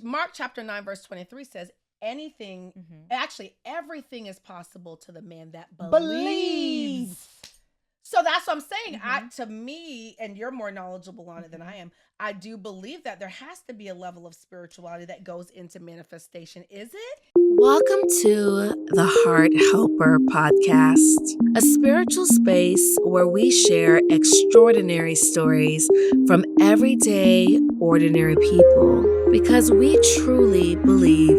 Mark chapter 9, verse 23 says, actually, everything is possible to the man that believes. So that's what I'm saying. To me, and you're more knowledgeable on it than I am, I do believe that there has to be a level of spirituality that goes into manifestation. Is it? Welcome to the Heart Helper Podcast, a spiritual space where we share extraordinary stories from everyday, ordinary people, because we truly believe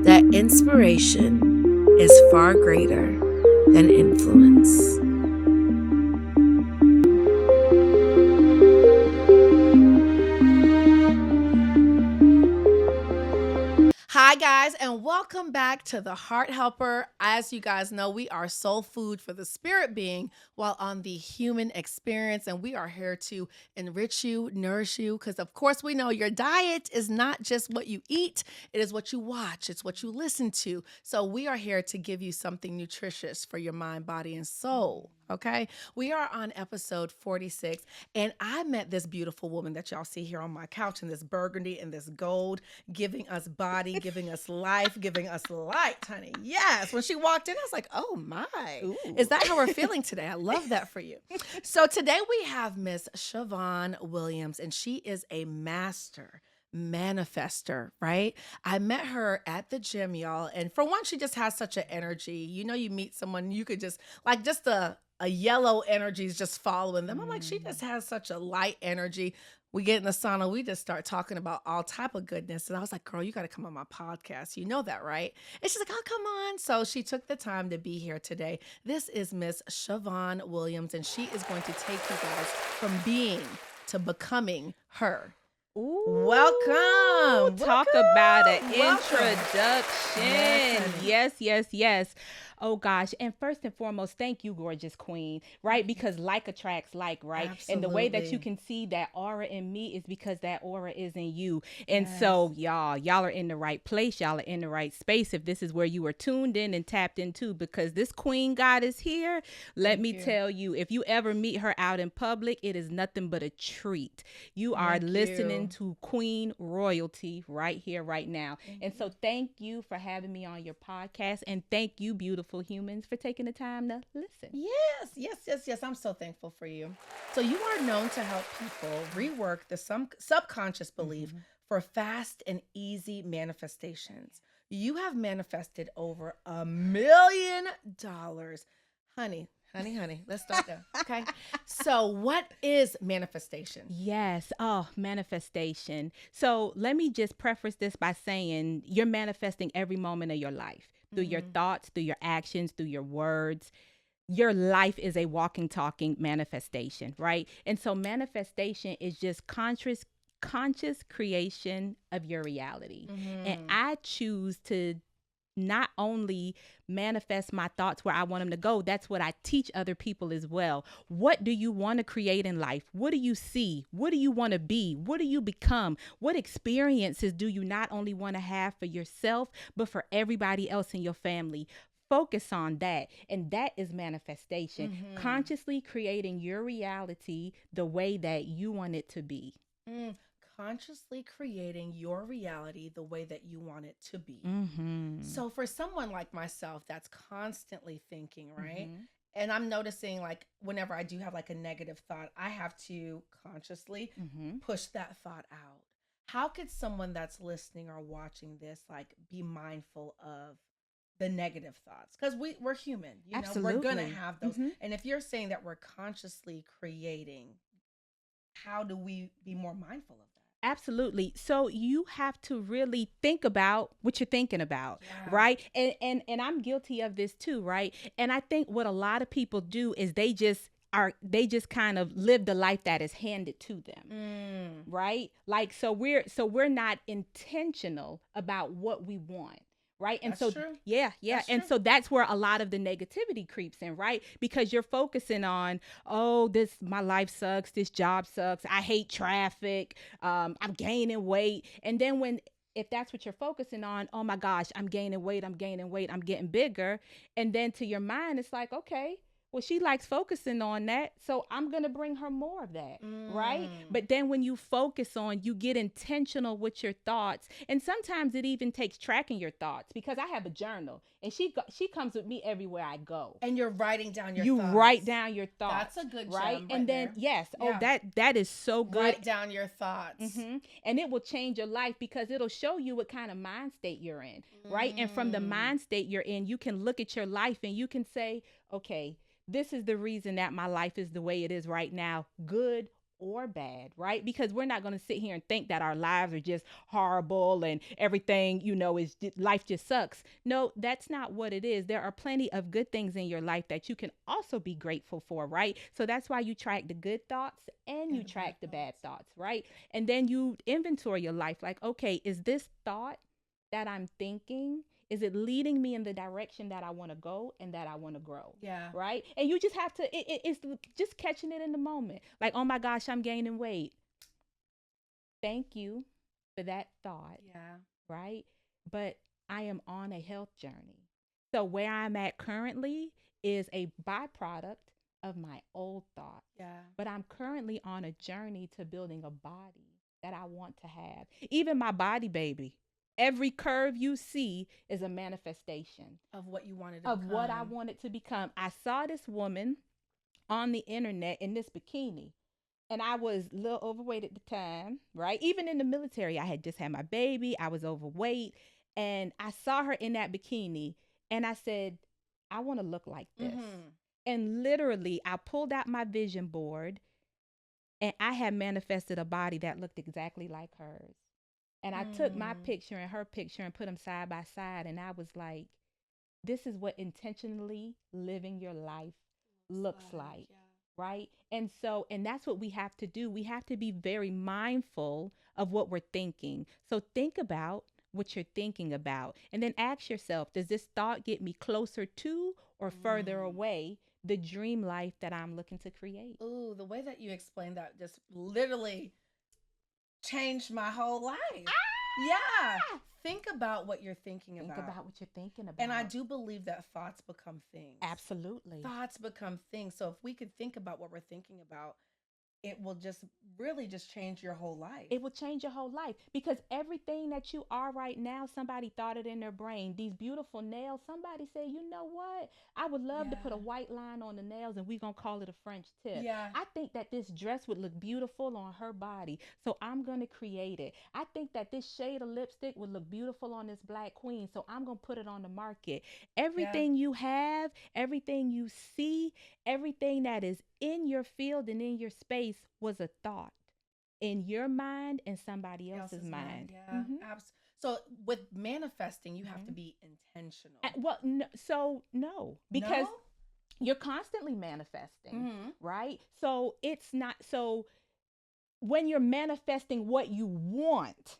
that inspiration is far greater than influence. Hi, guys, and welcome back to the Heart Helper. As you guys know, we are soul food for the spirit being while on the human experience, and we are here to enrich you, nourish you, because of course we know your diet is not just what you eat, it is what you watch, it's what you listen to. So we are here to give you something nutritious for your mind, body, and soul. Okay, we are on episode 46, and I met this beautiful woman that y'all see here on my couch in this burgundy and this gold, giving us body, giving us life, giving us light, honey. Yes, when she walked in, I was like, oh my, Ooh. Is that how we're feeling today? I love that for you. So today we have Miss Shavonne Williams, and she is a master manifester, right? I met her at the gym, y'all. And for one, she just has such an energy. You know, you meet someone, you could just like just a yellow energy is just following them. I'm like, she just has such a light energy. We get in the sauna, we just start talking about all type of goodness. And I was like, girl, you got to come on my podcast. You know that, right? And she's like, oh, come on. So she took the time to be here today. This is Miss Shavonne Williams, and she is going to take you guys from being to becoming her. Ooh, welcome. Talk about an introduction. Yes. Oh gosh. And first and foremost, thank you, gorgeous queen, right? Because like attracts like, right? Absolutely. And the way that you can see that aura in me is because that aura is in you. And so y'all are in the right place. Y'all are in the right space. If this is where you are tuned in and tapped into, because this queen goddess here, let me tell you, if you ever meet her out in public, it is nothing but a treat. You are listening to queen royalty right here, right now. And so thank you for having me on your podcast, and thank you, beautiful humans, for taking the time to listen. Yes. I'm so thankful for you. So you are known to help people rework the subconscious belief for fast and easy manifestations. You have manifested over $1 million. Honey, let's start there. Okay. So what is manifestation? Yes. Oh, manifestation. So let me just preface this by saying you're manifesting every moment of your life through your thoughts, through your actions, through your words. Your life is a walking, talking manifestation, right? And so manifestation is just conscious creation of your reality. And I choose to not only manifest my thoughts where I want them to go, that's what I teach other people as well. What do you want to create in life? What do you see? What do you want to be? What do you become? What experiences do you not only want to have for yourself, but for everybody else in your family? Focus on that. And that is manifestation. Consciously creating your reality the way that you want it to be. Consciously creating your reality the way that you want it to be. So for someone like myself that's constantly thinking, right? And I'm noticing, like, whenever I do have like a negative thought, I have to consciously push that thought out. How could someone that's listening or watching this like be mindful of the negative thoughts? Because we're human, you know, we're gonna have those. And if you're saying that we're consciously creating, how do we be more mindful of that? Absolutely. So you have to really think about what you're thinking about, right? And I'm guilty of this too, right? And I think what a lot of people do is they just kind of live the life that is handed to them, right? Like so we're not intentional about what we want. Right. And that's so, true. That's and true. So that's where a lot of the negativity creeps in, right? Because you're focusing on, my life sucks. This job sucks. I hate traffic. I'm gaining weight. And then if that's what you're focusing on, oh my gosh, I'm gaining weight. I'm getting bigger. And then to your mind, it's like, okay, Well, she likes focusing on that, so I'm going to bring her more of that, right? But then when you focus on, you get intentional with your thoughts, and sometimes it even takes tracking your thoughts, because I have a journal, and she comes with me everywhere I go. And you're writing down your You thoughts. write down your thoughts. That's a good right? gem And then there. yes, Yeah. that is so good. Write down your thoughts. And it will change your life, because it'll show you what kind of mind state you're in, right? And from the mind state you're in, you can look at your life and you can say, okay, this is the reason that my life is the way it is right now, good or bad, right? Because we're not going to sit here and think that our lives are just horrible and everything, is life just sucks. No, that's not what it is. There are plenty of good things in your life that you can also be grateful for, right? So that's why you track the good thoughts and you track the bad thoughts, right? And then you inventory your life, like, okay, is this thought that I'm thinking, is it leading me in the direction that I want to go and that I want to grow? Yeah. Right? And you just have to, it's just catching it in the moment. Like, oh my gosh, I'm gaining weight. Thank you for that thought. Yeah. Right? But I am on a health journey. So where I'm at currently is a byproduct of my old thought. Yeah. But I'm currently on a journey to building a body that I want to have. Even my body, baby. Every curve you see is a manifestation of what you wanted to of become. what I wanted to become. I saw this woman on the internet in this bikini, and I was a little overweight at the time, right? Even in the military, I had just had my baby. I was overweight, and I saw her in that bikini, and I said, I want to look like this. And literally, I pulled out my vision board, and I had manifested a body that looked exactly like hers. And I took my picture and her picture and put them side by side. And I was like, this is what intentionally living your life looks like. Yeah. Right? And that's what we have to do. We have to be very mindful of what we're thinking. So think about what you're thinking about. And then ask yourself, does this thought get me closer to or further away the dream life that I'm looking to create? Ooh, the way that you explained that just literally changed my whole life. Yeah. Think about what you're thinking about. Think about what you're thinking about. And I do believe that thoughts become things. Absolutely. Thoughts become things. So if we could think about what we're thinking about, it will just really just change your whole life. It will change your whole life, because everything that you are right now, somebody thought it in their brain. These beautiful nails, somebody said, you know what? I would love to put a white line on the nails and we're going to call it a French tip. Yeah. I think that this dress would look beautiful on her body, so I'm going to create it. I think that this shade of lipstick would look beautiful on this black queen, so I'm going to put it on the market. Everything you have, everything you see, everything that is in your field and in your space was a thought in your mind and somebody else's mind. Yeah, So with manifesting, you have to be intentional. No, because you're constantly manifesting, right? So it's not, so when you're manifesting what you want,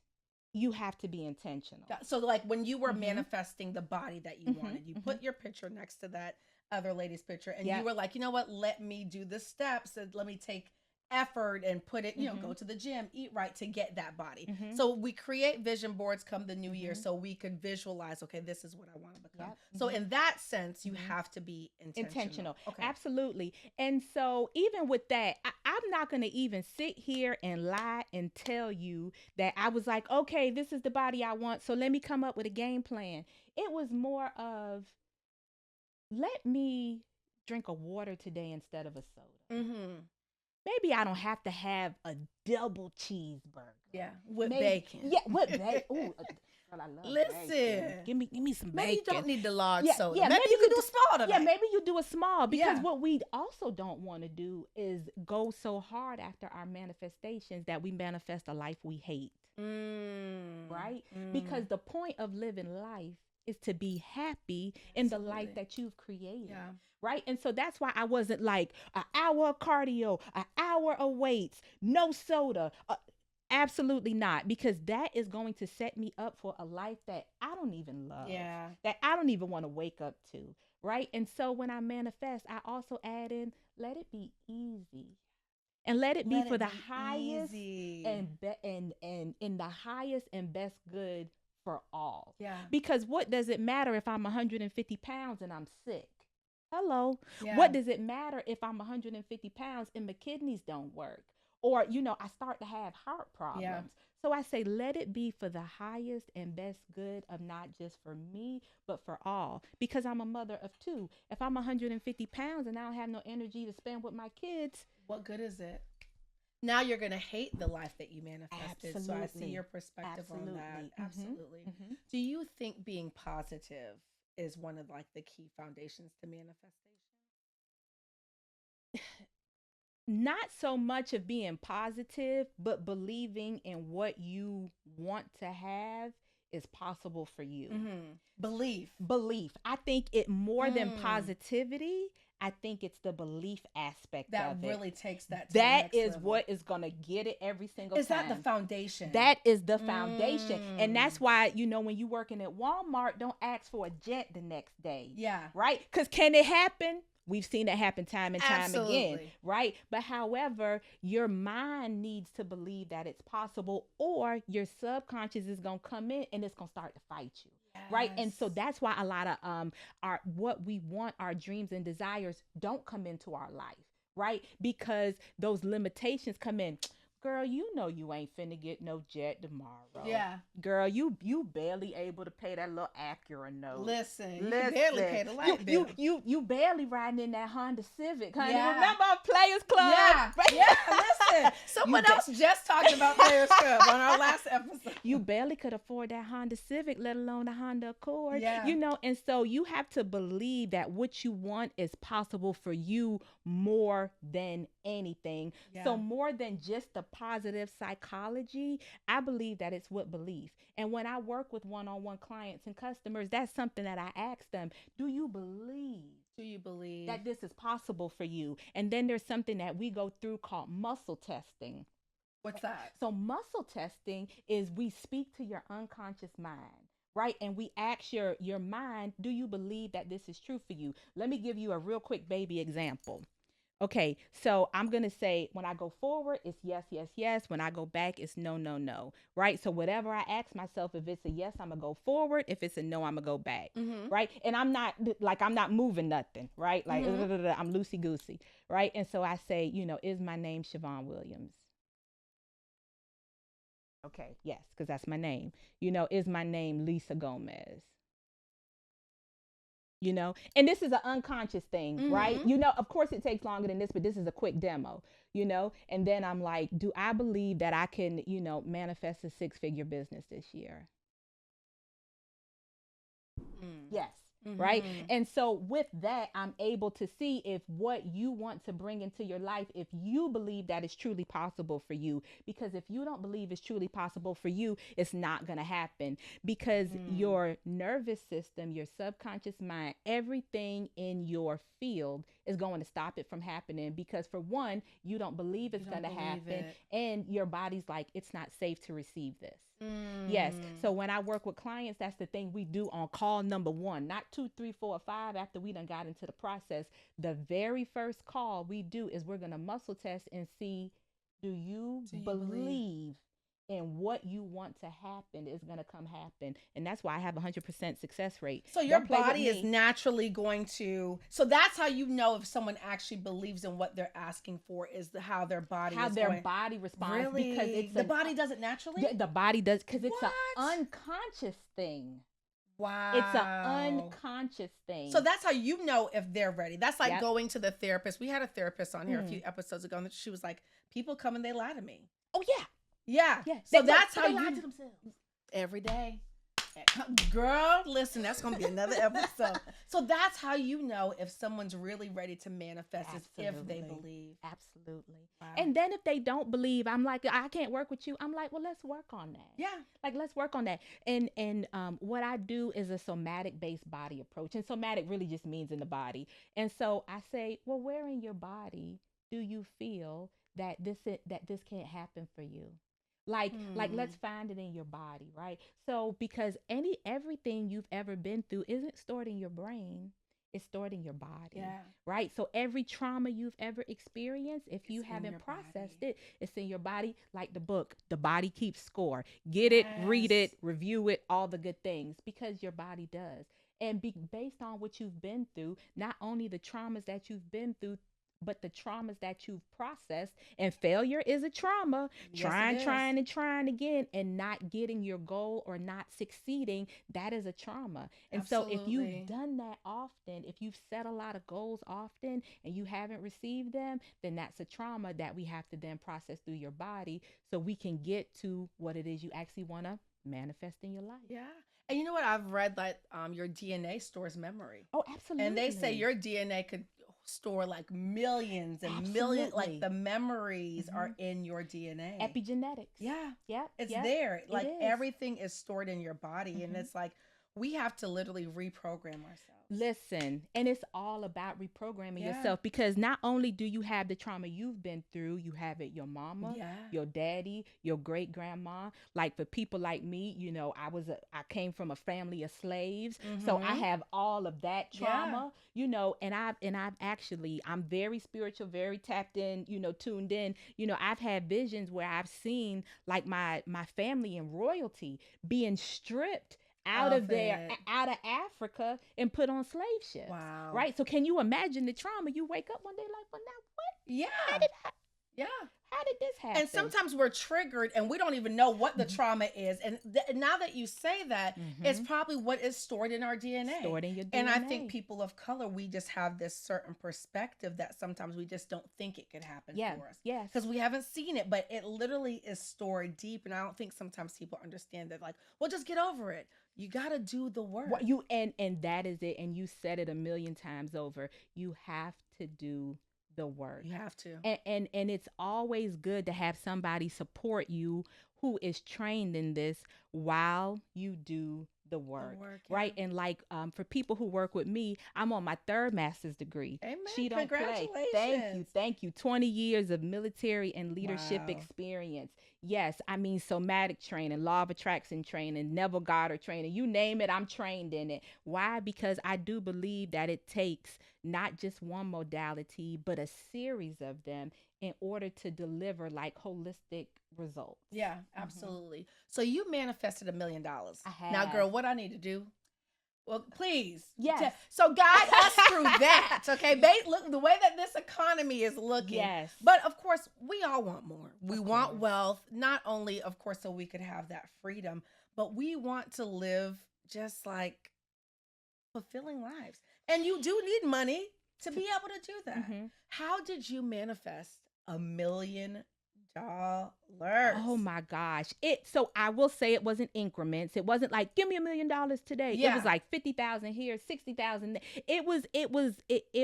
you have to be intentional. So like when you were manifesting the body that you wanted, you put your picture next to that other lady's picture, and you were like, you know what, let me do the steps and let me take effort and put it, go to the gym, eat right to get that body. So we create vision boards come the new year so we could visualize, okay, this is what I want to become. So in that sense, you have to be intentional. Okay. Absolutely. And so even with that, I'm not going to even sit here and lie and tell you that I was like, okay, this is the body I want, so let me come up with a game plan. It was more of, let me drink a water today instead of a soda. Maybe I don't have to have a double cheeseburger. Yeah, with bacon. Yeah, with bacon. Ooh, girl, I love Listen, bacon. Give me some bacon. Maybe you don't need the large soda. Yeah, maybe you can do a small tonight. Yeah, maybe you do a small, because what we also don't want to do is go so hard after our manifestations that we manifest a life we hate. Right? Because the point of living life is to be happy in the life that you've created. Yeah. Right? And so that's why I wasn't like an hour of cardio, an hour of weights, no soda. Absolutely not, because that is going to set me up for a life that I don't even love. Yeah. That I don't even want to wake up to. Right? And so when I manifest, I also add in, let it be easy. And let it be for the highest and in the highest and best good for all. Yeah. Because what does it matter if I'm 150 pounds and I'm sick? Hello. Yeah. What does it matter if I'm 150 pounds and my kidneys don't work? Or, I start to have heart Yeah. problems. So I say, let it be for the highest and best good of not just for me, but for all. Because I'm a mother of two. If I'm 150 pounds and I don't have no energy to spend with my kids, What good is it? Now you're going to hate the life that you manifested. So I see absolutely, your perspective on that. absolutely. Absolutely. Hmm. Do you think being positive is one of like the key foundations to manifestation? Not so much of being positive, but believing in what you want to have is possible for you. Belief. Belief. I think it more than Mm. positivity. I think it's the belief aspect That of it. really takes that to the That next is level. what is going to get it every single Is that the time. foundation? That is the foundation. And Mm. that's why, when you're working at Walmart, don't ask for a jet the next day. Yeah. Right? Because can it happen? We've seen it happen time and time again. Absolutely. Right? But however, your mind needs to believe that it's possible, or your subconscious is going to come in and it's going to start to fight you. Right? And so Yes. that's why a lot of our what we want, our dreams and desires don't come into our life. Right? Because those limitations come in. Girl, you know you ain't finna get no jet tomorrow. Yeah. Girl, you barely able to pay that little Acura note. Listen, you can barely Listen, pay the you light you bill. you you barely riding in that Honda Civic, honey. Yeah. Remember our Players Club? Yeah. Yeah. Listen, You someone ba- else just talked about Players Club on our last episode. you barely could afford that Honda Civic, let alone a Honda Accord. Yeah. And so you have to believe that what you want is possible for you more than anything. Yeah. So more than just the positive psychology, I believe that it's with belief. And when I work with one-on-one clients and customers, that's something that I ask them, do you believe Do you believe? that this is possible for you? And then there's something that we go through called muscle testing. What's that? So muscle testing is we speak to your unconscious mind, right? And we ask your mind, do you believe that this is true for you? Let me give you a real quick baby example. Okay, so I'm going to say when I go forward, it's yes, yes, yes. When I go back, it's no, no, no, right? So whatever I ask myself, if it's a yes, I'm going to go forward. If it's a no, I'm going to go back, right? And I'm not moving nothing, right? Like, I'm loosey goosey, right? And so I say, is my name Shavonne Williams? Okay, yes, because that's my name. Is my name Lisa Gomez? And this is an unconscious thing, right? Of course it takes longer than this, but this is a quick demo, and then I'm like, do I believe that I can, manifest a 6-figure business this year? Yes. Right. And so with that, I'm able to see if what you want to bring into your life, if you believe that it's truly possible for you. Because if you don't believe it's truly possible for you, it's not going to happen, because your nervous system, your subconscious mind, everything in your field is going to stop it from happening. Because for one, you don't believe it's going to happen, and your body's like, it's not safe to receive this. Yes. So when I work with clients, that's the thing we do on call number 1, not 2, 3, 4, or 5 after we done got into the process. The very first call we do is we're going to muscle test and see, do you believe in what you want to happen is going to come happen? And that's why I have 100% success rate. So your body is naturally going to, so that's how you know if someone actually believes in what they're asking for, is how their body body responds. Really? Because it's the body does it naturally? The body does, because it's an unconscious thing. Wow. It's an unconscious thing. So that's how you know if they're ready. That's like going to the therapist. We had a therapist on here a few episodes ago, and she was like, people come and they lie to me. Oh, yeah. Yeah. Yeah. So that's how they lie to themselves. Every day. Girl, listen, that's going to be another episode. So that's how you know if someone's really ready to manifest, is if they believe. Absolutely. Wow. And then if they don't believe, I'm like, I can't work with you. I'm like, well, let's work on that. Yeah. Like, let's work on that. And what I do is a somatic-based body approach. And somatic really just means in the body. And so I say, well, where in your body do you feel that this can't happen for you? Like let's find it in your body, right? So because everything you've ever been through isn't stored in your brain, it's stored in your body. Right? So every trauma you've ever experienced, if you haven't processed it, it's in your body. Like the book, The Body Keeps Score. Get it, read it, review it, all the good things, because your body does. And based on what you've been through, not only the traumas that you've been through, but the traumas that you've processed. And failure is a trauma. Yes, it is. Trying again and not getting your goal or not succeeding, that is a trauma. And so if Absolutely. you've done that often, if you've set a lot of goals often and you haven't received them, then that's a trauma that we have to then process through your body so we can get to what it is you actually want to manifest in your life. Yeah. And you know what? I've read that your DNA stores memory. Oh, And they say absolutely. your DNA could store like millions and millions, like Absolutely. the memories Mhm. are in your DNA. Epigenetics. Yeah. Yep. It's Yep. there. It Like is. everything is stored in your body. And Mhm. it's like we have to literally reprogram ourselves. Listen, and it's all about reprogramming Yeah. yourself because not only do you have the trauma you've been through, you have it your mama, Yeah. your daddy, your great grandma. Like for people like me, I came from a family of slaves, so I Mm-hmm. have all of that Yeah. trauma, and I've actually I'm very spiritual, very tapped in, tuned in. I've had visions where I've seen like my family and royalty being stripped Of it. out of Africa and put on slave ships. Wow. Right? So can you imagine the trauma? You wake up one day like, well, now what? How Yeah. did Yeah. how did this And happen? sometimes we're triggered and we don't even know what the Mhm. trauma is. And now that you say that, it's Mhm. probably what is stored in our DNA. Stored in your And I think DNA. people of color, we just have this certain perspective that sometimes we just don't think it could happen Yeah. for us Yes. because we haven't seen it, but it literally is stored deep. And I don't think sometimes people understand that, like, well, just get over it. You got to do the work. What you and that is it. And you said it a million times over. You have to do the work. You have to. And it's always good to have somebody support you who is trained in this while you do the work, Yeah. right? And like for people who work with me, I'm on my third master's degree. Amen. She don't play. Congratulations. Thank you. 20 years of military and leadership Wow. experience. Yes, I mean somatic training, law of attraction training, Neville Goddard training, you name it, I'm trained in it. Why? Because I do believe that it takes not just one modality, but a series of them in order to deliver like holistic results. Yeah, absolutely. So you manifested $1 million. I Now, have. girl, what I need to do? Well, please. Yes. So guide us through that. Okay. Look, the way that this economy is looking. Yes. But of course, we all want more. We Of want course. wealth, not only, of course, so we could have that freedom, but we want to live just like fulfilling lives. And you do need money to be able to do that. Mhm. How did you manifest $1 million? Oh my gosh. So I will say it wasn't increments. It wasn't like give me $1 million today. It Yeah. was like 50,000 here, 60,000. It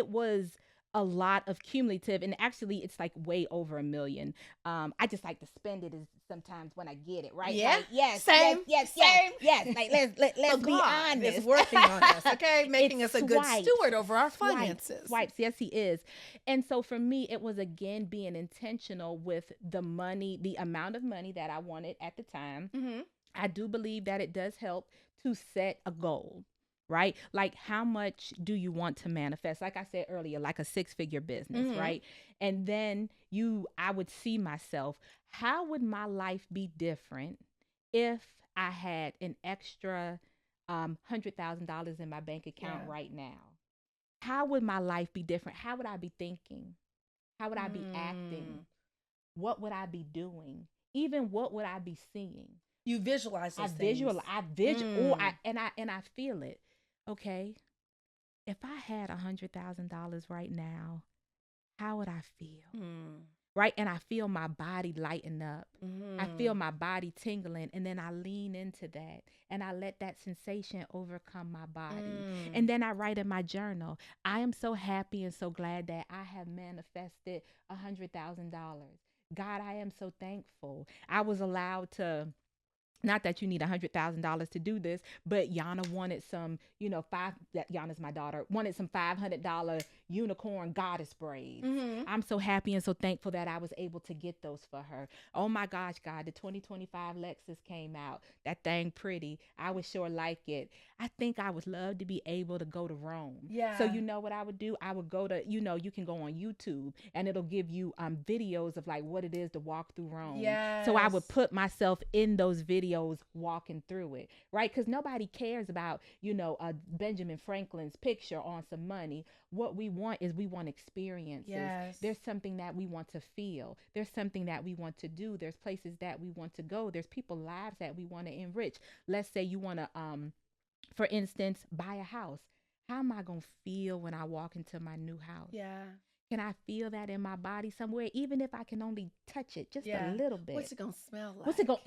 was a lot of cumulative, and actually it's like way over $1 million. I just like to spend it as sometimes when I get it, right? Yeah. Like, yes, Same. yes. Like let's So be God honest. is working on us, okay? Making It's us a good swipes, steward over our finances. Swipes. Yes, he is. And so for me, it was again being intentional with the money, the amount of money that I wanted at the time. Mm-hmm. I do believe that it does help to set a goal, right? Like how much do you want to manifest? Like I said earlier, like a 6-figure business, Mhm. right? And then I would see myself, how would my life be different if I had an extra $100,000 in my bank account Yeah. right now? How would my life be different? How would I be thinking? How would I be acting? What would I be doing? Even what would I be seeing? You visualize those things. And I feel it. Okay. If I had $100,000 right now, how would I feel? Right? And I feel my body lighten up. I feel my body tingling, and then I lean into that and I let that sensation overcome my body. And then I write in my journal, I am so happy and so glad that I have manifested $100,000. God, I am so thankful. I was allowed to, not that you need $100,000 to do this, but Yana wanted some, Yana's my daughter, wanted some $500 unicorn goddess braids. I'm so happy and so thankful that I was able to get those for her. Oh my gosh, God, the 2025 Lexus came out. That thing pretty. I would sure like it. I think I would love to be able to go to Rome. Yeah. So you know what I would do? I would go to, you can go on YouTube and it'll give you videos of like what it is to walk through Rome. Yes. So I would put myself in those videos walking through it, right? Because nobody cares about, Benjamin Franklin's picture on some money. What we want is we want experiences. Yes. There's something that we want to feel. There's something that we want to do. There's places that we want to go. There's people's lives that we want to enrich. Let's say you want to for instance, buy a house. How am I going to feel when I walk into my new house? Yeah. Can I feel that in my body somewhere, even if I can only touch it just a little bit? What's it going to smell like? What's it going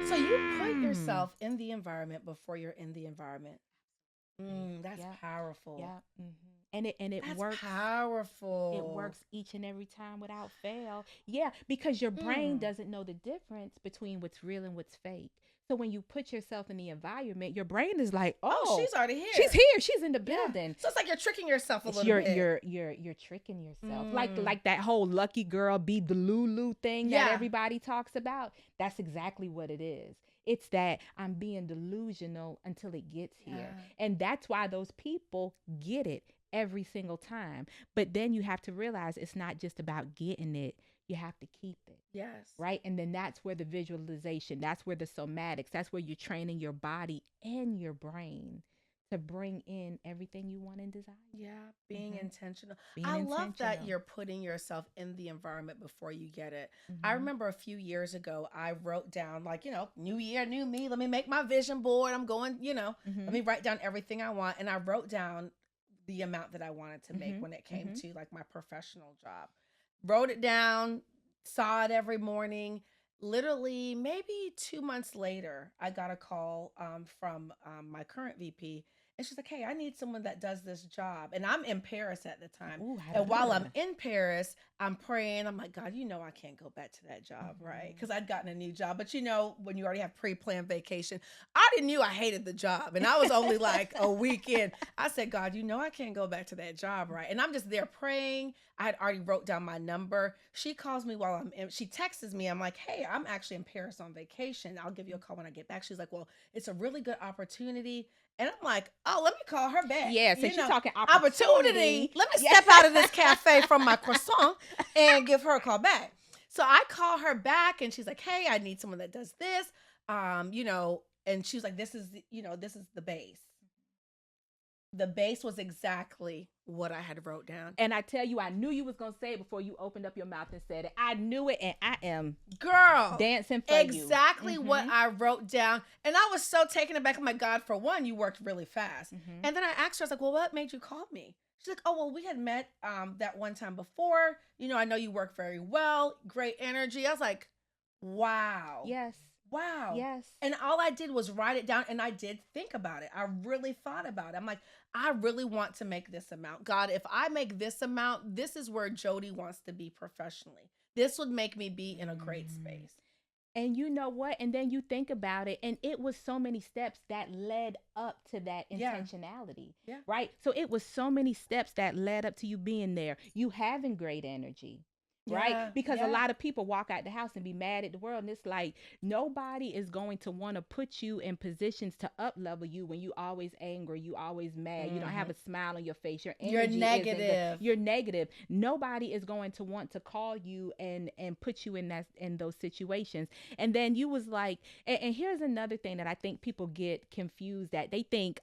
So you put yourself in the environment before you're in the environment. That's powerful. Yeah. And it That's works. Powerful. It works each and every time without fail. Yeah, because your brain doesn't know the difference between what's real and what's fake. So when you put yourself in the environment, your brain is like, oh, she's already here. She's here. She's in the building. Yeah. So it's like you're tricking yourself a little bit. You're tricking yourself. Like that whole lucky girl be the Lulu thing that everybody talks about. That's exactly what it is. It's that I'm being delusional until it gets here. And that's why those people get it every single time. But then you have to realize it's not just about getting it. You have to keep it. Yes. Right? And then that's where the visualization, that's where the somatics, that's where you're training your body and your brain to bring in everything you want and desire. Yeah, being intentional. I love that you're putting yourself in the environment before you get it. I remember a few years ago, I wrote down like, new year, new me. Let me make my vision board. I'm going, let me write down everything I want. And I wrote down the amount that I wanted to make when it came to like my professional job. Wrote it down, saw it every morning. Literally, maybe 2 months later, I got a call from my current VP. And she's like, hey, I need someone that does this job. And I'm in Paris at the time. Ooh, and while I'm in Paris, I'm praying. I'm like, God, I can't go back to that job, right? Because I'd gotten a new job. But when you already have pre-planned vacation, I already knew I hated the job. And I was only like a week in. I said, God, I can't go back to that job, right? And I'm just there praying. I had already wrote down my number. She calls me while I'm in. She texts me. I'm like, hey, I'm actually in Paris on vacation. I'll give you a call when I get back. She's like, well, it's a really good opportunity. And I'm like, oh, let me call her back. Yeah, so she's talking opportunity. Let me step out of this cafe from my croissant and give her a call back. So I call her back and she's like, hey, I need someone that does this. And she was like, this is the base. The base was exactly what I had wrote down. And I tell you, I knew you was going to say it before you opened up your mouth and said it. I knew it, and I am dancing for exactly what I wrote down. And I was so taken aback. I'm like, God, for one, you worked really fast. And then I asked her, I was like, well, what made you call me? She's like, oh, well, we had met that one time before. I know you work very well. Great energy. I was like, wow. Yes. Wow. Yes. And all I did was write it down, and I did think about it. I really thought about it. I'm like, I really want to make this amount. God, if I make this amount, this is where Jody wants to be professionally. This would make me be in a great space. And you know what? And then you think about it, and it was so many steps that led up to that intentionality. Yeah. Right? So it was so many steps that led up to you being there. You having great energy. Right? Because a lot of people walk out the house and be mad at the world. And it's like, nobody is going to want to put you in positions to up level you when you always angry, you always mad, you don't have a smile on your face, your energy you're negative. You're negative. Nobody is going to want to call you and put you in those situations. And then you was like, and here's another thing that I think people get confused at. They think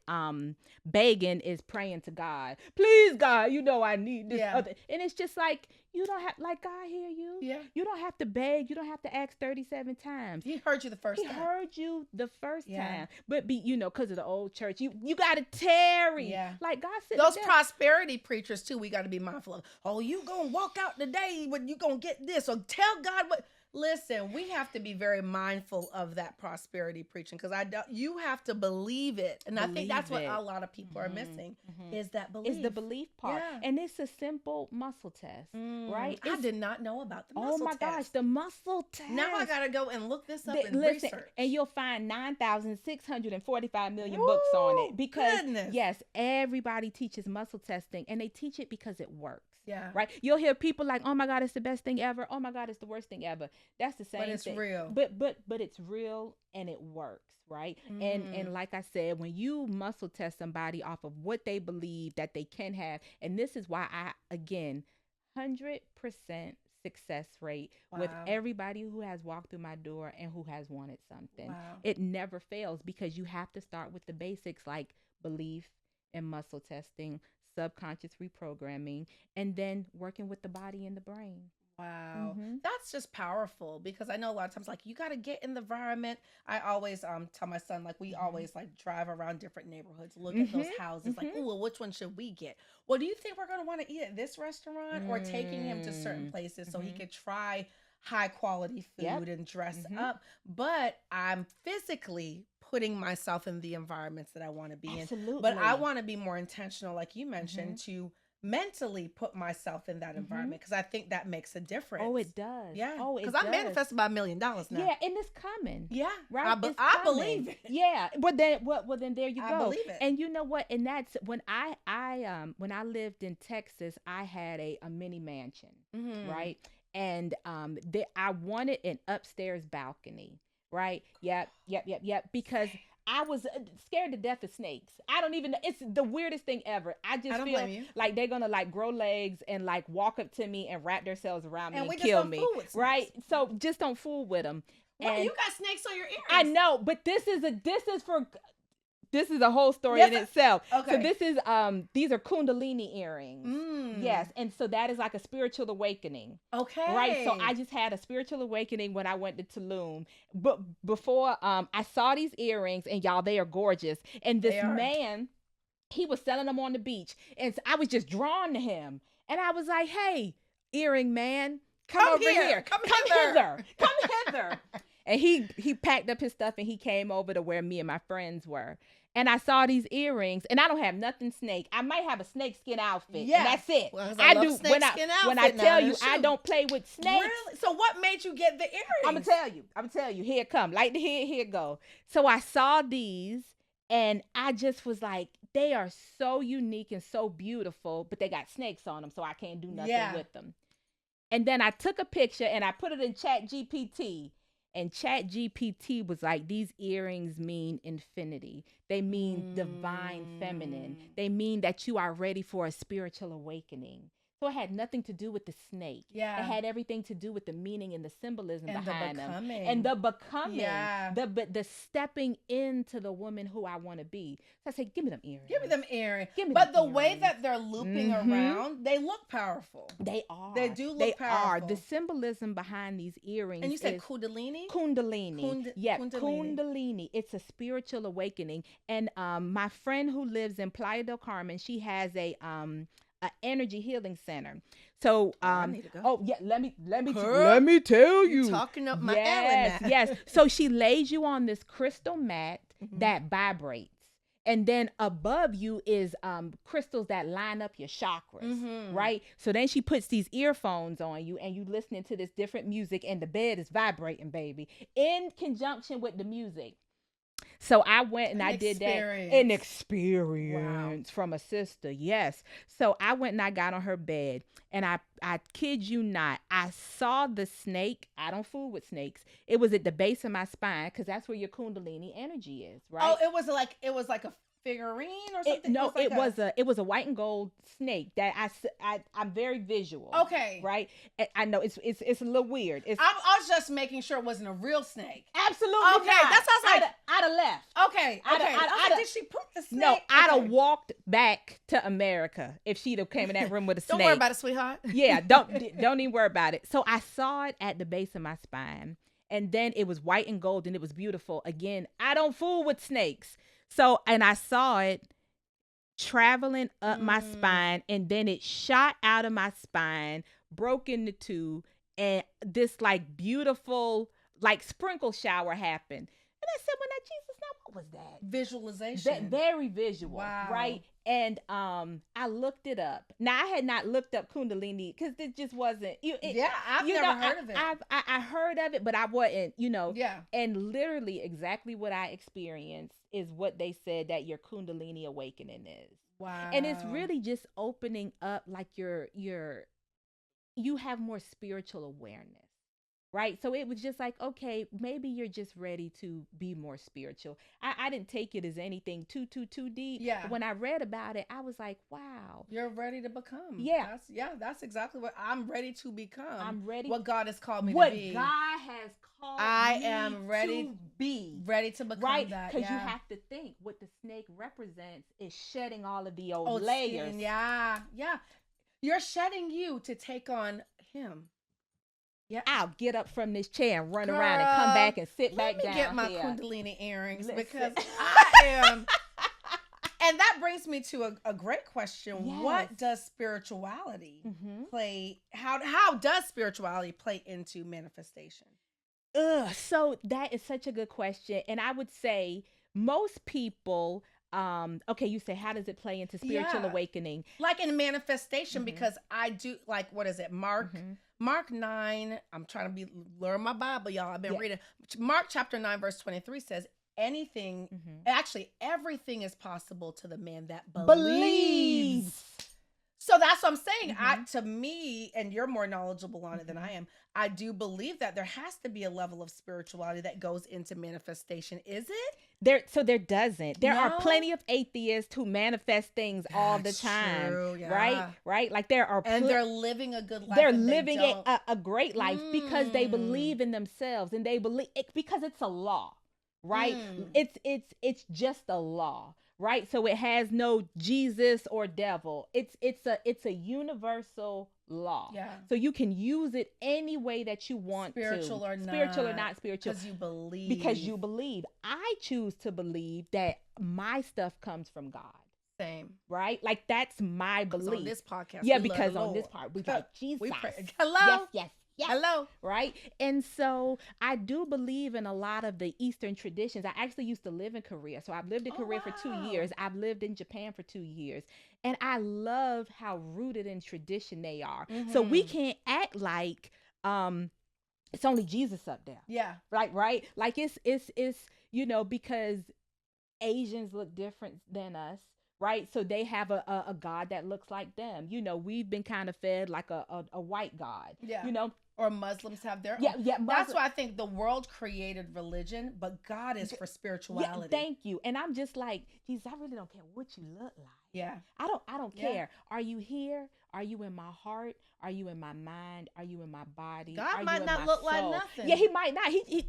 begging is praying to God. Please, God, I need this other. And it's just like, you don't have, like, God hear you. Yeah. You don't have to beg. You don't have to ask 37 times. He heard you the first time. He heard you the first time. But because of the old church, you got to tarry. Yeah. Like God said. Those prosperity preachers too, we got to be mindful of. Oh, you going to walk out today when you going to get this. Or tell God what. Listen, we have to be very mindful of that prosperity preaching because you have to believe it. And I think that's what a lot of people are missing is that belief. Is the belief part. Yeah. And it's a simple muscle test, right? I did not know about the muscle test. Oh my gosh, the muscle test. Now I got to go and look this up and research. And you'll find 9,645 million books on it because yes, everybody teaches muscle testing and they teach it because it works. Yeah. Right. You'll hear people like, oh my God, it's the best thing ever. Oh my God, it's the worst thing ever. That's the But same it's thing. real. But it's real and it works, right? And like I said, when you muscle test somebody off of what they believe that they can have, and this is why I again 100% success rate with Wow. everybody who has walked through my door and who has wanted something. Wow. It never fails because you have to start with the basics like belief and muscle testing, subconscious reprogramming, and then working with the body and the brain. Wow. Mm-hmm. That's just powerful because I know a lot of times like you got to get in the environment. I always tell my son like we Mm-hmm. always like drive around different neighborhoods, look at those Mm-hmm. houses like, Mm-hmm. "Oh, well which one should we get?" Well, do you think we're going to want to eat at this restaurant or taking him to certain Mm. places so he Mm-hmm. could try high quality Yep. food and dress Mm-hmm. up, but I'm physically putting myself in the environments that I want to be in. But I Absolutely. want to be more intentional like you Mm-hmm. mentioned to mentally put myself in that Mm-hmm. environment because I think that makes a Oh, difference. it does. Yeah, Oh, because it I'm does. manifesting by $1 million now. Yeah, and it's coming. Yeah, Right? It's I coming. believe it. Yeah. Well then there you I go. believe it. And you know what? And that's when I lived in Texas, I had a mini mansion, Mm-hmm. right? And I wanted an upstairs balcony, right? Yep. Because I was scared to death of snakes. I don't even know. It's the weirdest thing ever. I I just don't feel blame you. like they're gonna like grow legs and like walk up to me and wrap themselves around me And and we just kill don't me, fool with snakes. right? So just don't fool with them. What? And You got snakes on your I earrings? know, but this is a whole story in Yes. itself. So Okay. this is these are kundalini earrings. Mm. Yes, and so that is like a spiritual awakening. Right? So Okay. I just had a spiritual awakening when I went to Tulum. But before I saw these earrings and y'all they are gorgeous. And They this are. man, he was selling them on the beach. And so I was just drawn to him. And I was like, "Hey, earring man, come Come over here. here. Come Come hither. hither. Come hither." And he packed up his stuff and he came over to where me and my friends were. And I saw these earrings, and I don't have nothing snake. I might have a snake skin outfit, and Yes. that's it. Well, 'cause I I love do a snake skin when I outfit now. tell you Then I shoot. don't play with snakes. Really? So what made you get the I'm earrings? gonna tell you. I'm gonna tell you. Here it come. Like here it go. So I saw these, and I just was like, they are so unique and so beautiful, but they got snakes on them, so I can't do nothing Yeah. with them. And then I took a picture and I put it in Chat GPT. And Chat GPT was like, these earrings mean infinity. They mean divine feminine. Mm. They mean that you are ready for a spiritual awakening. So it had nothing to do with the snake. Yeah. It had everything to do with the meaning and the symbolism And the behind them. becoming. And the becoming. Yeah. The stepping into the woman who I want to be. So I said, give me them earrings. Give me them earrings. Give me But them the way earrings. that they're looping Mhm. around, they look powerful. They are. They do look They powerful. are. The symbolism behind these earrings And you said is Kundalini? Kundalini. Yeah, Kundalini. Kundalini. It's a spiritual awakening. And my friend who lives in Playa del Carmen, she has a energy healing center. So I need to go. oh yeah, let me Girl, tell You you. talking up my Yes, alley now. yes. So she lays you on this crystal mat Mhm. that vibrates. And then above you is crystals that line up your chakras, Mhm. right? So then she puts these earphones on you and you listening to this different music and the bed is vibrating, baby, in conjunction with the music. So I went and I did that. An experience from a sister. Yes. So I went and I got on her bed and I kid you not, I saw the snake. I don't fool with snakes. It was at the base of my spine because that's where your Kundalini energy is, right? Oh, it was like a figurine or something? It was a white and gold snake that I'm very visual. Okay. Right? I know it's a little weird. I was just making sure it wasn't a real snake. Absolutely Okay, not. that sounds like I'd have left. Okay. I'da- Okay. I'da- I was I'da- like, did she put the snake? No, I'd have Okay. walked back to America if she'd have came in that room with a snake. Don't worry about it, sweetheart. Yeah, don't even worry about it. So I saw it at the base of my spine, and then it was white and gold, and it was beautiful. Again, I don't fool with snakes. So, and I saw it traveling up my spine, and then it shot out of my spine, broke into two, and this like beautiful like sprinkle shower happened. And I said, "Well, now Jesus, now what was that?" Visualization. Very visual, Wow. right? And I looked it up. Now I had not looked up Kundalini because it just wasn't. I've never heard of it. I heard of it, but I wasn't. Yeah. And literally, exactly what I experienced is what they said that your Kundalini awakening is. Wow. And it's really just opening up, like you have more spiritual awareness. right? So it was just like, okay, maybe you're just ready to be more spiritual. I didn't take it as anything too deep. Yeah. But when I read about it, I was like, wow. You're ready to become. Yeah. That's exactly what I'm ready to become. I'm ready. What God has called me to What be. God has called I me am ready to be. ready to become Right? that. Because you Yeah. have to think what the snake represents is shedding all of the old Old layers. skin. Yeah. Yeah. You're shedding you to take on him. Yeah. I'll get up from this chair and run Girl, around and come back and sit let back me down get my here. Kundalini earrings Listen. because I am. And that brings me to a great question. Yes. What does spirituality Mhm. play? How does spirituality play into manifestation? So that is such a good question. And I would say most people, okay, you say, how does it play into spiritual Yeah. awakening? Like in manifestation, Mhm. because I do like, what is it? Mhm. Mark 9. I'm trying to learn my Bible, y'all. I've been Yeah. reading. Mark chapter 9, verse 23 says, anything, Mhm. actually everything is possible to the man that Believes. So that's what I'm saying. Mhm. To me, and you're more knowledgeable on it than I am, I do believe that there has to be a level of spirituality that goes into manifestation. Is it? There doesn't. There are No? plenty of atheists who manifest things all the That's time. true, Right? yeah. Right? Like there are And they're living a good life. they're and living they don't. a great life because they Mm. believe in themselves and they believe it because it's a law, right? Mm. It's just a law, right? So it has no Jesus or devil. It's a universal law. Yeah. So you can use it any way that you want Spiritual to. or not. Spiritual or not spiritual. Because you believe. Because you believe. I choose to believe that my stuff comes from God. Same. Right? Like that's my belief. On this podcast, yeah, we because love the on this Lord. part we like Jesus. We pray. Hello. Yes. Hello. Right? And so I do believe in a lot of the Eastern traditions. I actually used to live in Korea. So I've lived in Korea for 2 years. I've lived in Japan for 2 years. And I love how rooted in tradition they are. So we can't act like it's only Jesus up there. Yeah. Right? Like it's because Asians look different than us, right? So they have a God that looks like them. We've been kind of fed like a white God. Yeah. Or Muslims have their yeah, own. yeah. That's why I think the world created religion, but God is for spirituality. Yeah, thank you. And I'm just like, Jesus, I really don't care what you look like. Yeah. I don't care. Are you here? Are you in my heart? Are you in my mind? Are you in my body? God might not look like nothing. Yeah, he might not. He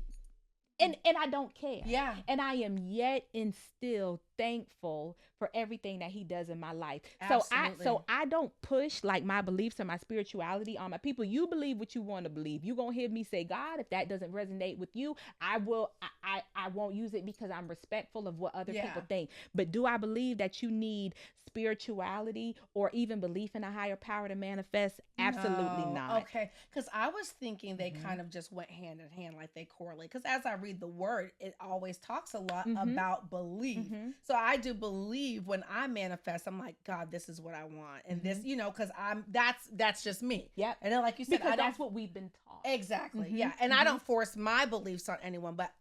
and I don't care. Yeah. And I am yet and still thankful for everything that he does in my life. Absolutely. So I don't push like my beliefs or my spirituality on my people. You believe what you want to believe. You're going to hear me say, God, if that doesn't resonate with you, I won't use it because I'm respectful of what other people think. But do I believe that you need spirituality or even belief in a higher power to manifest? Absolutely not. Okay. Because I was thinking they kind of just went hand in hand, like they correlate. Because as I read the word, it always talks a lot about belief. So I do believe when I manifest, I'm like, God, this is what I want. And this, because that's just me. Yep. And then like you said, because that's what we've been taught. Exactly. Yeah. And I don't force my beliefs on anyone, but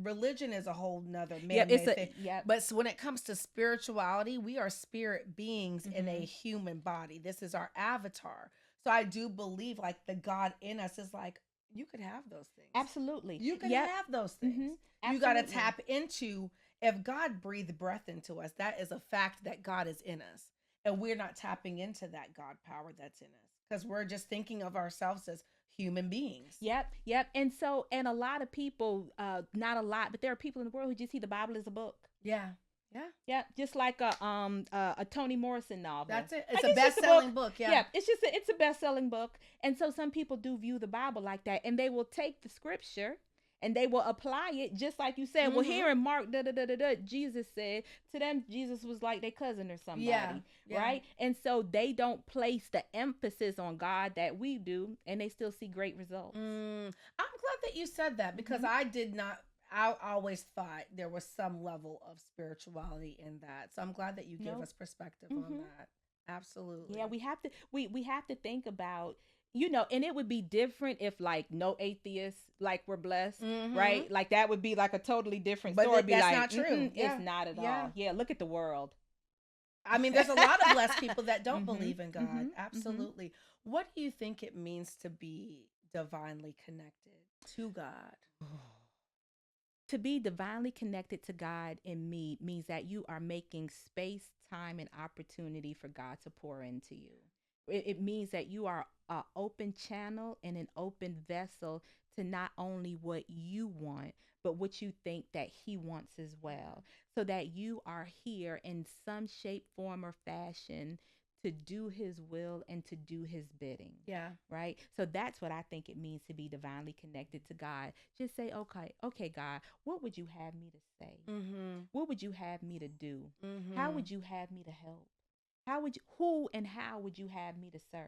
religion is a whole nother man-made thing. But so when it comes to spirituality, we are spirit beings in a human body. This is our avatar. So I do believe like the God in us is like, you could have those things. Absolutely. You can have those things. You got to tap into, if God breathed breath into us, that is a fact that God is in us. And we're not tapping into that God power that's in us because we're just thinking of ourselves as human beings. Yep. And a lot of people, not a lot, but there are people in the world who just see the Bible as a book. Yeah. Just like a Toni Morrison novel. That's it. It's a best-selling book. Yeah. It's a best-selling book. And so some people do view the Bible like that, and they will take the scripture and they will apply it just like you said. Well, here in Mark, Jesus said to them, Jesus was like their cousin or somebody, right? And so they don't place the emphasis on God that we do, and they still see great results. I'm glad that you said that because I always thought there was some level of spirituality in that. So I'm glad that you gave us perspective on that. Absolutely. Yeah, we have to think about, and it would be different if like no atheists like were blessed, right? Like that would be like a totally different story. But that's not true. It's not at all. Yeah, look at the world. I mean, there's a lot of blessed people that don't believe in God. Absolutely. What do you think it means to be divinely connected? To God. To be divinely connected to God in me means that you are making space, time, and opportunity for God to pour into you. It means that you are an open channel and an open vessel to not only what you want, but what you think that He wants as well. So that you are here in some shape, form, or fashion to do His will and to do His bidding. Yeah. Right. So that's what I think it means to be divinely connected to God. Just say, okay, God, what would you have me to say? What would you have me to do? How would you have me to help? Who and how would you have me to serve?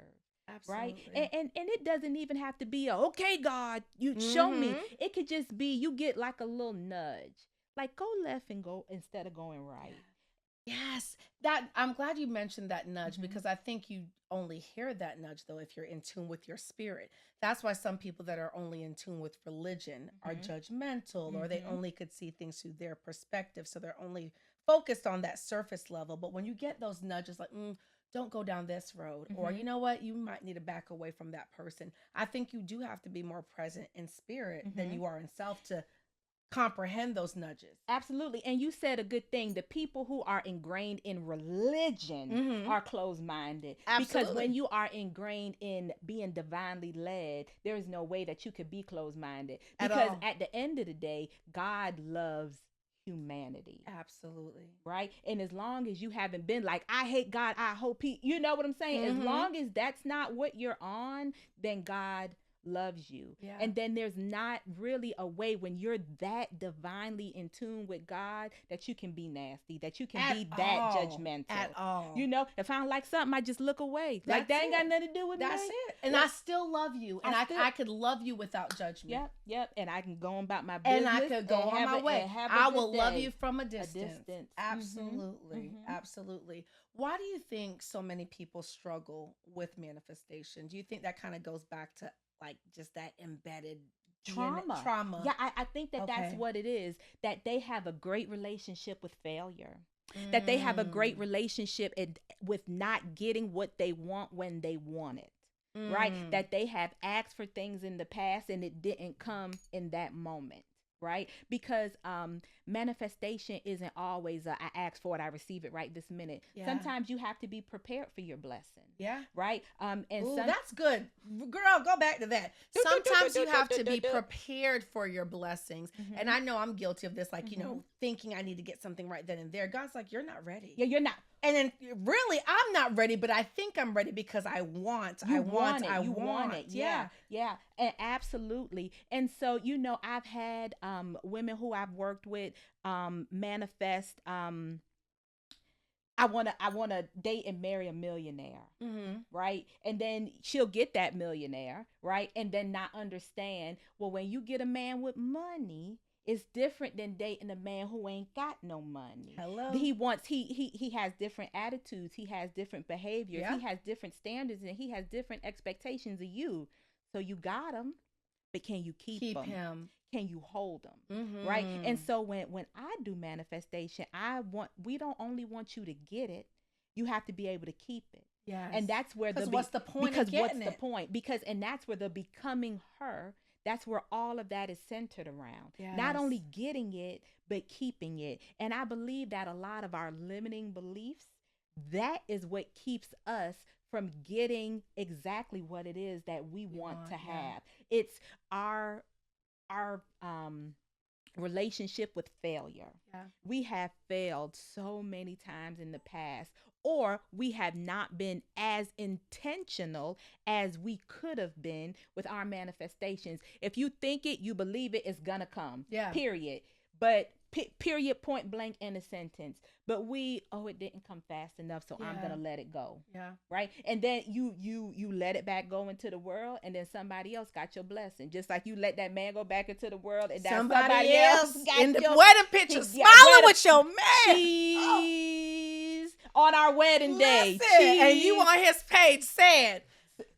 Right. Absolutely. And it doesn't even have to be okay, God, you show me. It could just be you get like a little nudge, like go left and go instead of going right. Yes, that I'm glad you mentioned that nudge, because I think you only hear that nudge though if you're in tune with your spirit. That's why some people that are only in tune with religion are judgmental, or they only could see things through their perspective, so they're only focused on that surface level. But when you get those nudges like, don't go down this road, or you know what, you might need to back away from that person, I think you do have to be more present in spirit than you are in self to comprehend those nudges. Absolutely. And you said a good thing. The people who are ingrained in religion are closed-minded. Absolutely. Because when you are ingrained in being divinely led, there is no way that you could be closed-minded. Because at the end of the day, God loves humanity. Absolutely. Right? And as long as you haven't been like, I hate God, I hope He, you know what I'm saying? As long as that's not what you're on, then God loves you. Yeah. And then there's not really a way when you're that divinely in tune with God that you can be nasty, that you can be that judgmental. At all. You know, if I don't like something, I just look away. Like that ain't got nothing to do with me. That's it. And I still love you. And I could love you without judgment. Yep. And I can go on about my business. And I could go on my way. I will love you from a distance. Absolutely. Absolutely. Why do you think so many people struggle with manifestation? Do you think that kind of goes back to like just that embedded trauma? Yeah, I think that that's what it is, that they have a great relationship with failure, that they have a great relationship with not getting what they want when they want it, right? That they have asked for things in the past and it didn't come in that moment. Right? Because manifestation isn't always I ask for it, I receive it right this minute. Sometimes you have to be prepared for your blessing. Yeah. Right? That's good. Girl, go back to that. Sometimes you have to be prepared for your blessings. And I know I'm guilty of this, like, you know, thinking I need to get something right then and there. God's like, you're not ready. Yeah, you're not. And then really, I'm not ready, but I think I'm ready because I want it. Yeah. And absolutely. And so, you know, I've had women who I've worked with manifest I want to date and marry a millionaire, right? And then she'll get that millionaire, right? And then not understand, well, when you get a man with money, it's different than dating a man who ain't got no money. Hello. He has different attitudes. He has different behaviors. Yeah. He has different standards, and he has different expectations of you. So you got him, but can you keep him? Can you hold them? Right? And so when I do manifestation, we don't only want you to get it, you have to be able to keep it. Yes. And that's where what's the point? Because what's the point? And that's where the becoming her, that's where all of that is centered around. Yes. Not only getting it, but keeping it. And I believe that a lot of our limiting beliefs, that is what keeps us from getting exactly what it is that we want to have. It's our relationship with failure. Yeah. We have failed so many times in the past, or we have not been as intentional as we could have been with our manifestations. If you think it, you believe it, it's gonna come. Yeah. Period. But period, point blank in a sentence. But it didn't come fast enough, so I'm gonna let it go. Yeah. Right. And then you let it back go into the world, and then somebody else got your blessing. Just like you let that man go back into the world, and somebody else got in the wedding picture smiling with your man. Cheese on our wedding day. And you on his page saying,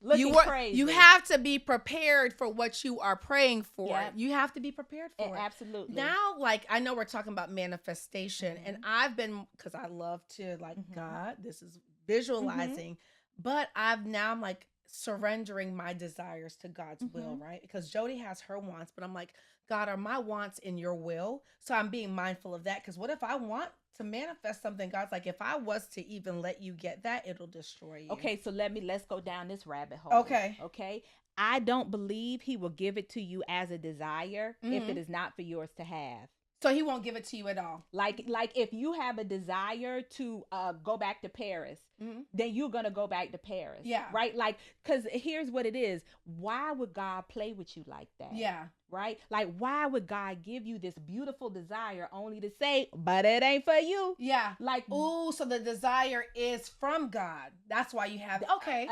crazy. You have to be prepared for what you are praying for. Yep. You have to be prepared for it. Absolutely. Now, like, I know we're talking about manifestation, and I've been, because I love to, like, God, this is visualizing, but I'm like, surrendering my desires to God's will, Mm-hmm. right? Because Jody has her wants, but I'm like, God, are my wants in your will? So I'm being mindful of that. Because what if I want to manifest something? God's like, if I was to even let you get that, it'll destroy you. Okay, so let's go down this rabbit hole. Okay. Okay. I don't believe he will give it to you as a desire if Hmm. it is not for yours to have. So he won't give it to you at all. Like if you have a desire to go back to Paris, Hmm. then you're gonna go back to Paris. Yeah. Right? Like, because here's what it is. Why would God play with you like that? Yeah. Right? Like, why would God give you this beautiful desire only to say, but it ain't for you? Yeah. Like, ooh, so the desire is from God. That's why you have it. Okay.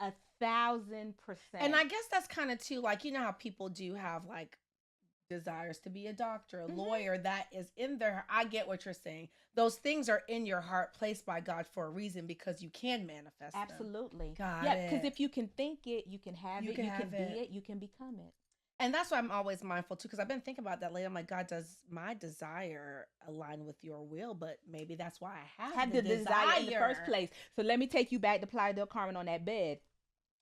a 1,000%. And I guess that's kind of too, like, you know how people do have like desires to be a doctor, a lawyer, that is in there. I get what you're saying. Those things are in your heart, placed by God for a reason, because you can manifest them. Absolutely. Got Yeah, it. because if you can think it, you can have You it, can you have can be it. it, you can become it. And that's why I'm always mindful too, because I've been thinking about that lately. I'm like, God, does my desire align with your will? But maybe that's why I have the desire in the first place. So let me take you back to Playa del Carmen on that bed.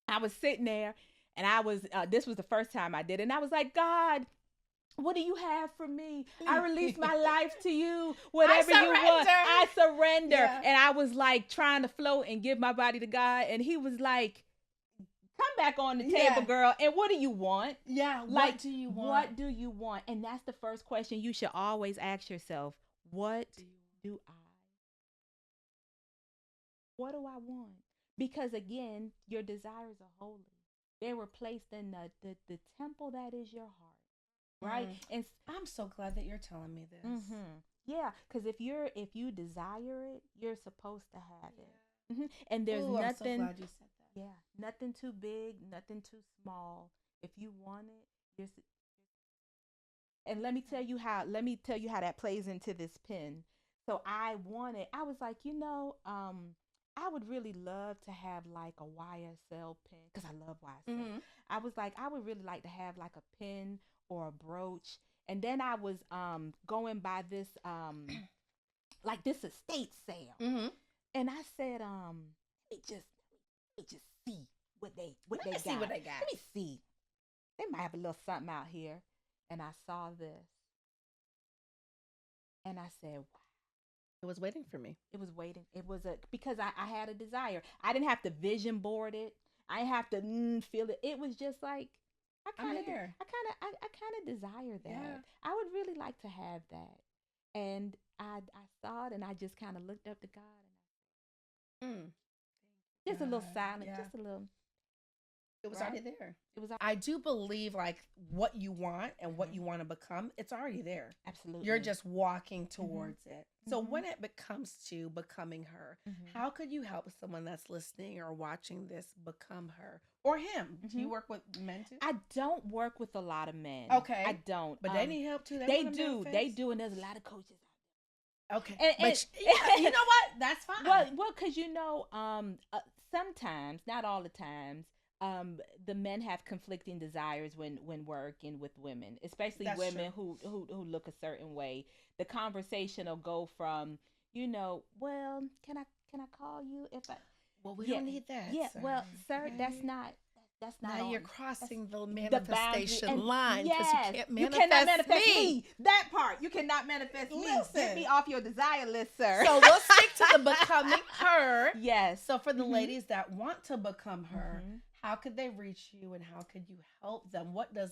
I was sitting there, and I was this was the first time I did it, and I was like, God, what do you have for me? I release my life to you. Whatever you want, I surrender. Yeah. And I was like trying to float and give my body to God, and he was like, come back on the table, girl. And what do you want? Yeah. Like, what do you want? What do you want? And that's the first question you should always ask yourself. What do I? What do I want? Because again, your desires are holy. They were placed in the temple that is your heart. Right? And I'm so glad that you're telling me this. yeah, because if you desire it, you're supposed to have it. And there's Ooh, nothing. I'm so glad you said that. Yeah, nothing too big, nothing too small. If you want it, and let me tell you how that plays into this pen. So I wanted. I was like, I would really love to have like a YSL pen because I love YSL. I was like, I would really like to have like a pen or a brooch. And then I was going by this like this estate sale. And I said, let me just see what they got. Let me see. They might have a little something out here. And I saw this. And I said, wow. It was waiting for me. It was waiting. It was because I had a desire. I didn't have to vision board it. I didn't have to feel it. It was just like I kind of desire that. Yeah. I would really like to have that. And I saw it, and I just kind of looked up to God, and just a little silent, just a little. It was already there. It was. I do believe like what you want and what you want to become, it's already there. Absolutely. You're just walking towards it. So when it comes to becoming her, how could you help someone that's listening or watching this become her or him? Do you work with men too? I don't work with a lot of men. Okay. I don't. But they need help too. They do. They do. And there's a lot of coaches out there. Okay. But yeah, you know what? That's fine. Well, because sometimes, not all the times, the men have conflicting desires when working with women, especially That's women who look a certain way. The conversation will go from, well, can I call you if I? Well, we don't need that. Yeah, sir. well, sir, Okay. that's not. Now you're crossing the manifestation line because you can't manifest you cannot manifest me. That part, you cannot manifest me. Get me off your desire list, sir. So we'll stick to the becoming her. Yes. So for the ladies that want to become her, how could they reach you and how could you help them? What does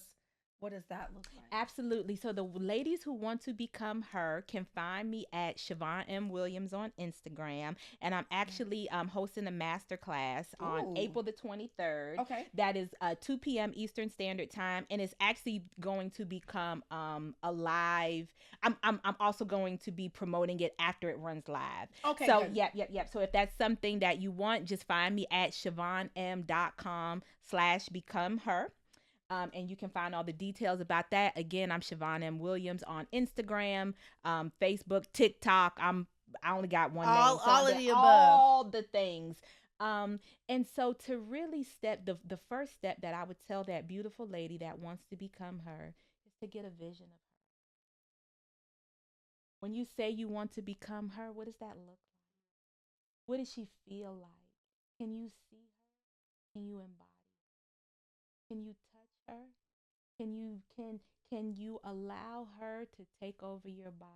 that look like? Absolutely. So the ladies who want to become her can find me at Shavonne M. Williams on Instagram. And I'm actually hosting a masterclass on April the 23rd. Okay. That is 2 p.m. Eastern Standard Time. And it's actually going to become a live. I'm also going to be promoting it after it runs live. Okay. So, good. yep. So if that's something that you want, just find me at ShavonneM.com/become her. And you can find all the details about that. Again, I'm Shavonne M. Williams on Instagram, Facebook, TikTok. I only got one name. All of the above. All the things. And so to really the first step that I would tell that beautiful lady that wants to become her is to get a vision of her. When you say you want to become her, what does that look like? What does she feel like? Can you see her? Can you embody? Can you touch her? Can you allow her to take over your body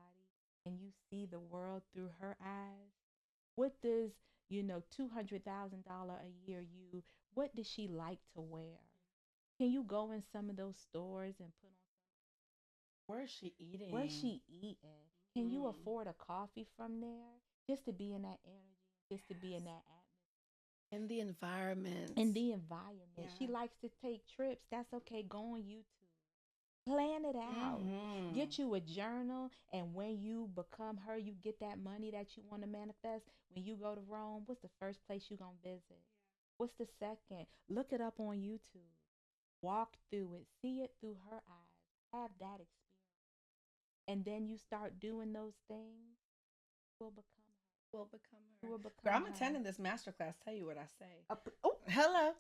and you see the world through her eyes? What does, $200,000 a year, what does she like to wear? Can you go in some of those stores and put on Where's she eating? where's she eating? Can you afford a coffee from there? Just to be in that energy, just to be in that atmosphere. In the environment. In the environment. Yeah. She likes to take trips. That's okay. Go on YouTube. Plan it out. Get you a journal, and when you become her, you get that money that you want to manifest. When you go to Rome, what's the first place you gonna visit? What's the second? Look it up on YouTube. Walk through it. See it through her eyes. Have that experience. And then you start doing those things, you will become her. Will become You her. will become Girl, I'm her. attending this masterclass. Tell you what I say. Oh, Hello.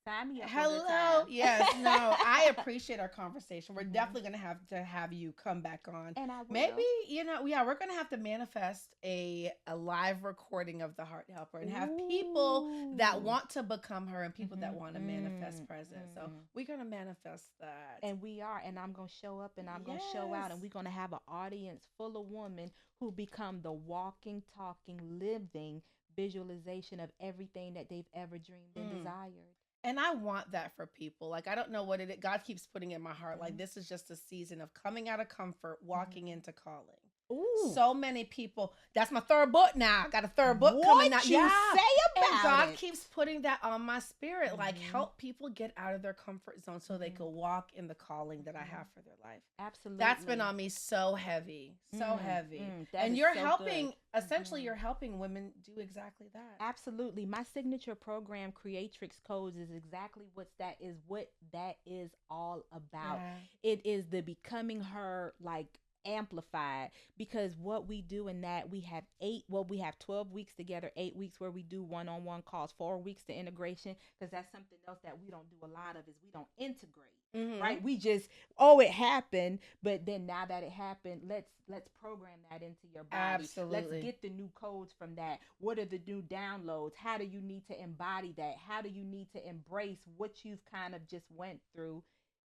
sign me up. Hello. Yes. No. I appreciate our conversation. We're definitely going to have you come back on. And I will. Maybe, we're going to have to manifest a live recording of the Heart Helper and have people that want to become her and people that want to manifest presence. So we're going to manifest that. And we are. And I'm going to show up and I'm going to show out. And we're going to have an audience full of women who become the walking, talking, living visualization of everything that they've ever dreamed and desired. And I want that for people. Like, I don't know what it is. God keeps putting in my heart. Like, this is just a season of coming out of comfort, walking into calling. Ooh. So many people. That's my third book now. I got a third book coming out. What you say about and God it? keeps putting that on my spirit. Like, help people get out of their comfort zone so they can walk in the calling that I have for their life. Absolutely. That's been on me so heavy. So heavy. That And is you're so helping, good. essentially, you're helping women do exactly that. Absolutely. My signature program, Creatrix Codes, is exactly what that is all about. Yeah. It is the becoming her, like, amplified, because what we do in that, we have 12 weeks together, 8 weeks where we do one-on-one calls, 4 weeks to integration, because that's something else that we don't do a lot of, is we don't integrate. Right? We just, it happened, but then now that it happened, let's program that into your body. Absolutely. Let's get the new codes from that. What are the new downloads? How do you need to embody that? How do you need to embrace what you've kind of just went through?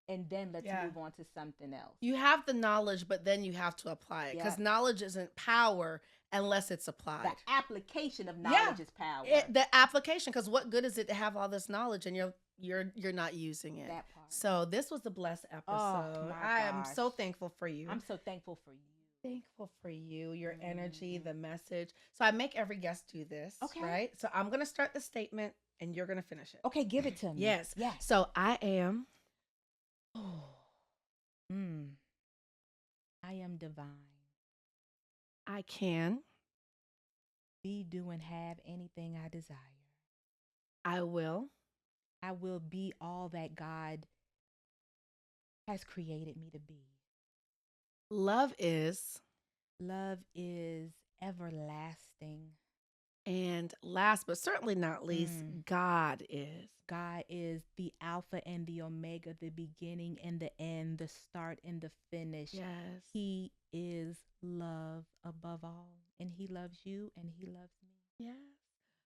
And then let's move on to something else. You have the knowledge, but then you have to apply it, because knowledge isn't power unless it's applied. The application of knowledge is power. The application, because what good is it to have all this knowledge and you're not using it? That part. So this was a blessed episode. I am so thankful for you. I'm so thankful for you. Thankful for you, your energy, the message. So I make every guest do this, right? So I'm going to start the statement and you're going to finish it. Okay, give it to me. Yes. Yes. So I am. I am divine. I can. Be, do, and have anything I desire. I will. I will be all that God has created me to be. Love is. Love is everlasting. And last but certainly not least, God is. God is the Alpha and the Omega, the beginning and the end, the start and the finish. Yes. He is love above all. And he loves you and he loves me. Yes.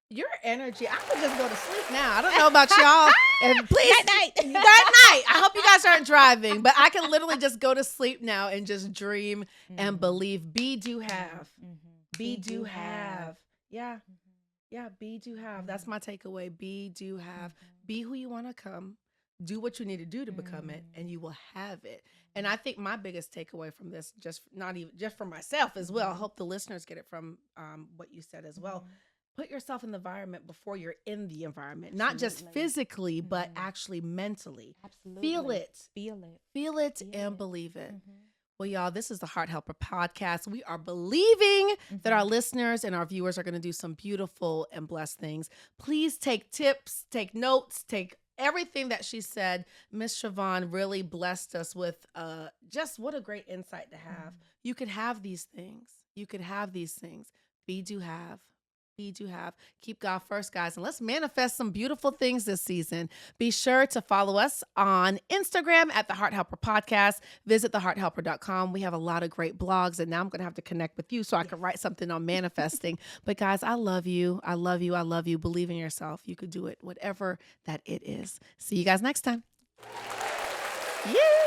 Your energy, I could just go to sleep now. I don't know about y'all. And please, Good night. I hope you guys aren't driving, but I can literally just go to sleep now and just dream and believe. Be, do, have. Be, do, have. Yeah. Yeah. Be, do, have. That's my takeaway. Be, do, have. Be who you want to come. Do what you need to do to become it, and you will have it. And I think my biggest takeaway from this, just for myself as well, I hope the listeners get it from what you said as well. Put yourself in the environment before you're in the environment, not just physically, but actually mentally. Absolutely. Feel it. Feel it and believe it. Well, y'all, this is the Heart Helper podcast. We are believing that our listeners and our viewers are going to do some beautiful and blessed things. Please take tips, take notes, take everything that she said. Miss Shavonne really blessed us with just what a great insight to have. You could have these things. You could have these things. Be, do, have. Be, do, have. Keep God first, guys. And let's manifest some beautiful things this season. Be sure to follow us on Instagram at the Heart Helper Podcast. Visit thehearthelper.com. We have a lot of great blogs. And now I'm going to have to connect with you so I can write something on manifesting. But guys, I love you. I love you. I love you. Believe in yourself. You could do it, whatever that it is. See you guys next time. Yeah.